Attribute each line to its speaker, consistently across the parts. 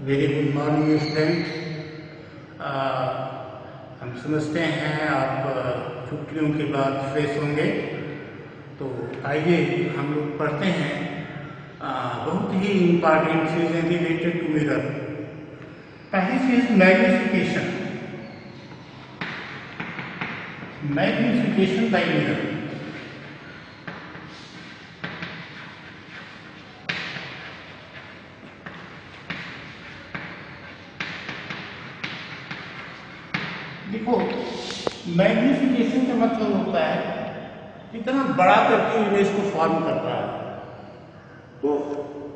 Speaker 1: Very good morning student. हम समझते हैं आप छुट्टियों के बाद फ्रेश होंगे, तो आइए हम लोग पढ़ते हैं बहुत ही इम्पॉर्टेंट चीज़ें रिलेटेड टू मिरर। पहली चीज़ मैग्निफिकेशन, मैग्निफिकेशन बाय मिरर। देखो, मैग्निफिकेशन का मतलब होता है कितना बड़ा करके इमेज को फॉर्म कर रहा है। तो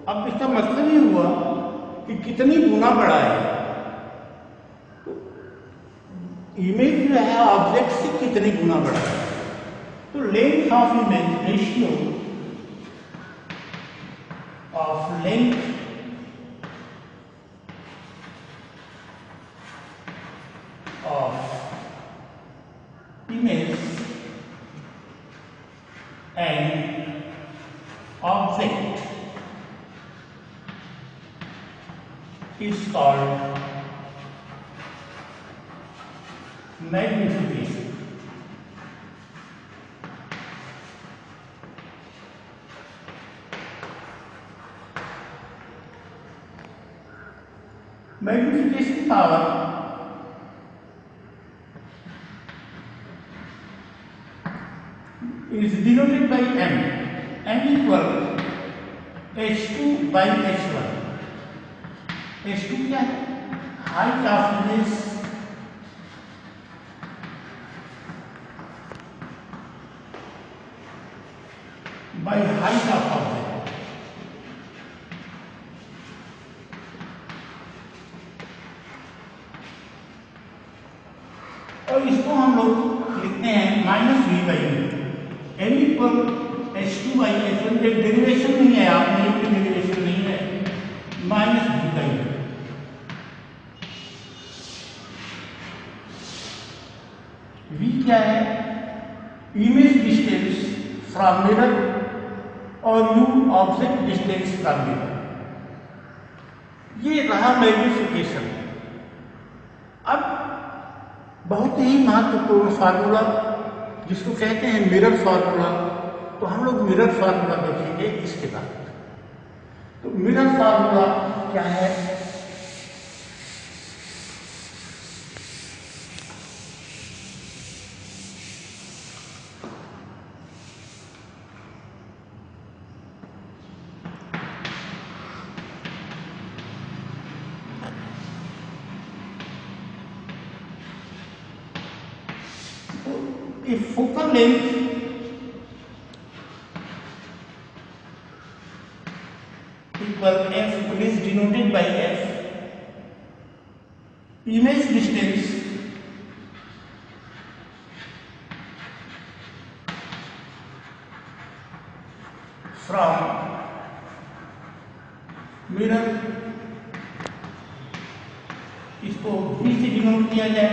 Speaker 1: अब इसका मतलब ये हुआ कि कितनी गुना बड़ा है, तो इमेज जो है ऑब्जेक्ट से कितनी गुना बड़ा है। तो length of image, ratio of length image and object is called magnification. Magnification power is denoted by m. m equal h2 by h1. h2 क्या है? Height of image by height of object. और इसको हम लोग लिखते हैं -v/u. m equal h2 by h1. एक derivation नहीं है, आप में एक डेरिवेशन नहीं है, -v/u. v क्या है? इमेज डिस्टेंस फ्रॉम मिरर और u object distance from mirror. ये रहा मैग्निफिकेशन. अब बहुत ही महत्वपूर्ण फार्मूला जिसको कहते हैं मिरर फार्मूला, तो हम लोग मिरर फार्मूला देखेंगे इसके बाद. तो मिरर फार्मूला क्या है? If focal length equal f is denoted by f, image distance from mirror, इसको v से डिनोट किया जाए,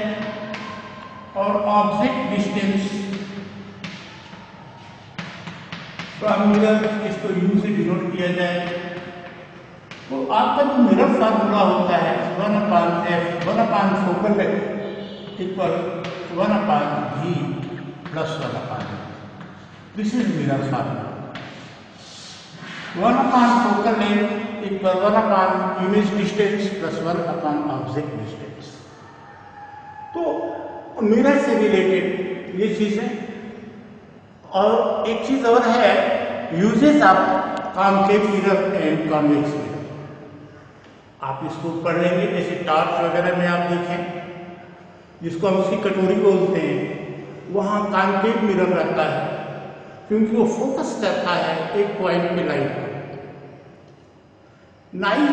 Speaker 1: और ऑब्जेक्ट डिस्टेंस फ्रॉम मिरर इसको u से डिनोट किया जाए. तो आपका जो मिरर फार्मूला होता है 1/f, 1/4 equal 1/v plus 1/v. This is mirror formula. 1/focal length equal 1/ image distance plus 1/ object distance. तो मिरर से रिलेटेड ये चीज है. और एक चीज और है, uses of concave mirror and convex mirror. आप इसको पढ़ लेंगे, जैसे टॉर्च वगैरह में आप देखें, जिसको हम उसकी कटोरी बोलते हैं, वहाँ कॉन्केव मिरर रहता है क्योंकि वो फोकस करता है एक पॉइंट पे लाइट को. नाई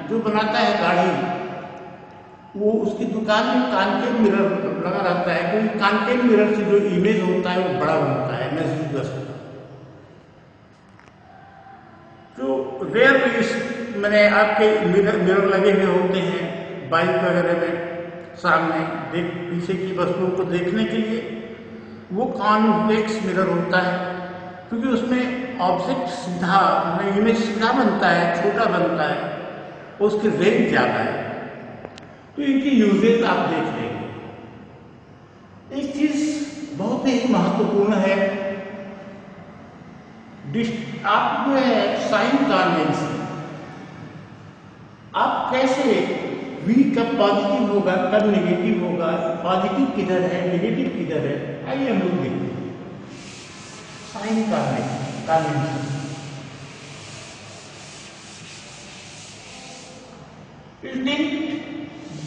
Speaker 1: जो बनाता है गाड़ी, वो उसकी दुकान में कॉन्केव मिरर लगा रहता है क्योंकि कॉन्केव मिरर से जो इमेज होता है वो बड़ा बनता है, नजदीक होता है. तो रेयर मैंने आपके मिरर लगे हुए होते हैं बाइक वगैरह में, सामने पीछे की वस्तुओं को देखने के लिए, वो कॉन्वेक्स मिरर होता है क्योंकि उसमें ऑब्जेक्ट सीधा, इमेज सीधा बनता है, छोटा बनता है. उसकी रेंज ज़्यादा है, तो इनकी यूजेज आप देख लेंगे। एक चीज़ बहुत ही महत्वपूर्ण है, आप जो है साइन कन्वेंशन, आप कैसे V कब पॉजिटिव होगा कब नेगेटिव होगा, पॉजिटिव किधर है नेगेटिव किधर है, आइए हम लोग देखते हैं। साइन कन्वेंशन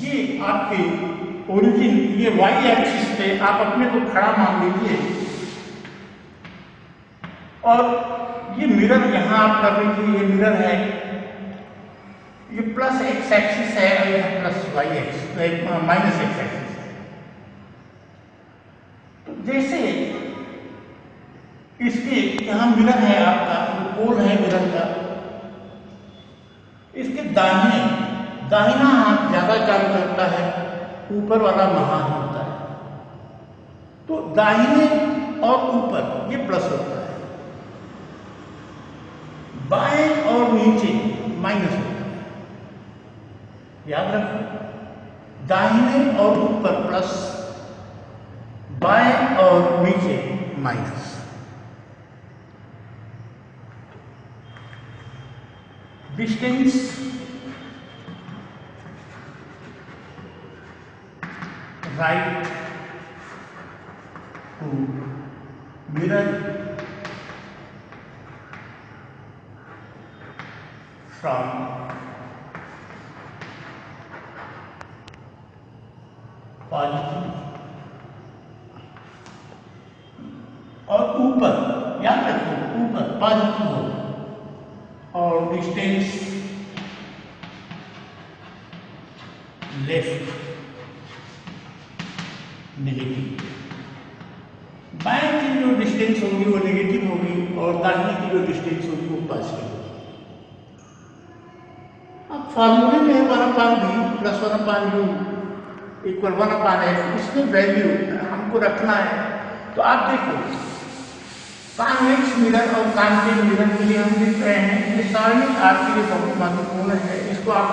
Speaker 1: ये आपके ओरिजिन, ये y एक्सिस पे आप अपने को खड़ा मान लीजिए और ये मिरर यहाँ आप कर लीजिए, ये मिरर है, ये प्लस x एक्सिस है और यह plus y axis minus x axis है। तो जैसे इसके यहाँ मिरर है, आपका जो पोल है मिरर का, इसके दाहिना हाथ ज्यादा काम करता है, ऊपर वाला महान होता है। तो दाहिने और ऊपर ये प्लस होता है, बाएं और नीचे माइनस होता है। याद रखो, दाहिने और ऊपर प्लस, बाएं और नीचे minus. Distance right to mirror from positive और ऊपर, याद रखो ऊपर पॉजिटिव हो और डिस्टेंस लेफ्ट नेगेटिव। बाएं की जो डिस्टेंस होगी वो नेगेटिव होगी और दाहिने की जो डिस्टेंस होगी वो पॉजिटिव होगी। अब फॉर्मूले में 1/v plus 1/u equal 1/f, इसमें वैल्यू हमको रखना है। तो आप देखो, कॉन्वेक्स मिरर और कॉन्केव मिरर के लिए हम देख रहे हैं, ये सारणी आपके लिए बहुत महत्वपूर्ण है। इसको आप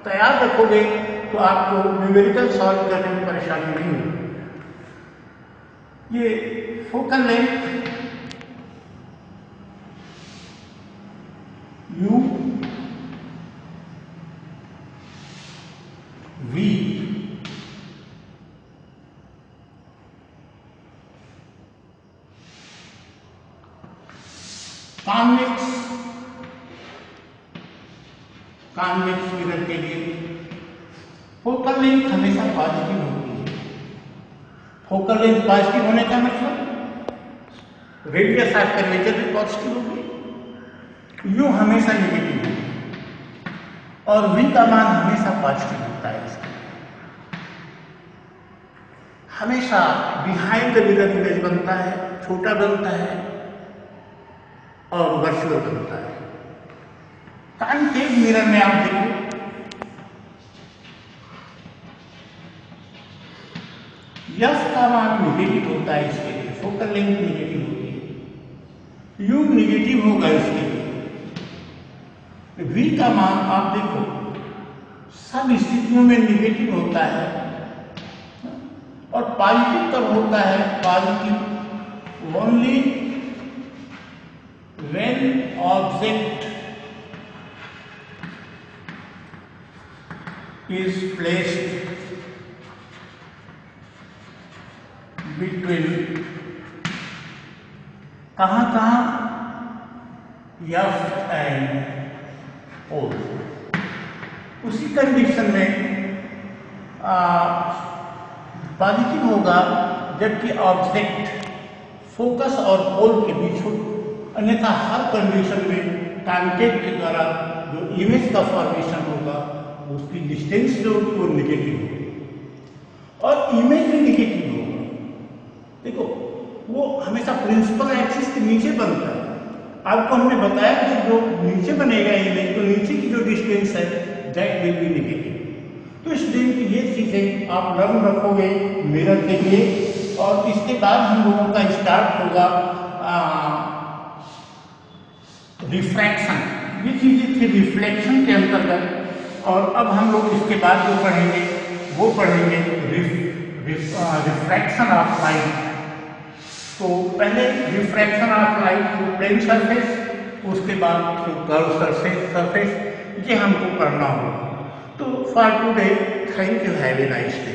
Speaker 1: तैयार रखोगे तो आपको न्यूमेरिकल सॉल्व करने में परेशानी नहीं होगी। ये focal length u v convex mirror के लिए फोकल लेंथ हमेशा पॉजिटिव होती है। फोकल लेंथ पॉजिटिव होने का मतलब रेडियस ऑफ कर्वेचर भी पॉजिटिव होगी, यू हमेशा नेगेटिव होगी और v का मान हमेशा पॉजिटिव होता है। इसका हमेशा बिहाइंड द मिरर इमेज बनता है, छोटा बनता है और वर्चुअल बनता है। कॉन्केव मिरर में आप देखो, यफ का मान नेगेटिव होता है, इसके लिए फोकल लेंथ नेगेटिव होती है, यू नेगेटिव होगा इसके लिए। वी का मान आप देखो सब स्थितियों में नेगेटिव होता है और पॉजिटिव कब होता है, positive only when object is placed between कहाँ F and O। उसी कंडीशन में पॉजिटिव होगा जबकि ऑब्जेक्ट फोकस और पोल के बीच हो, अन्यथा हर कंडीशन में कॉन्टैक्ट के द्वारा जो इमेज का फॉर्मेशन होगा उसकी डिस्टेंस जो वो नेगेटिव होगी और इमेज भी नेगेटिव होगा। देखो वो हमेशा प्रिंसिपल एक्सिस के नीचे बनता है। आपको हमने बताया कि जो नीचे बनेगा इमेज, तो नीचे की जो डिस्टेंस है दैट विल बी नेगेटिव। तो स्टूडेंट की ये चीजें आप लर्न रखोगे मिरर के लिए और इसके बाद हम लोगों का स्टार्ट होगा रिफ्रैक्शन। ये चीजें थी रिफ्लेक्शन के अंतर्गत। और अब हम लोग इसके बाद जो पढ़ेंगे वो पढ़ेंगे रिफ्रैक्शन ऑफ लाइट। तो पहले refraction of light through plane surface, उसके बाद थ्रू कर्व सरफेस ये हमको पढ़ना होगा। तो for today thank you, have a nice day.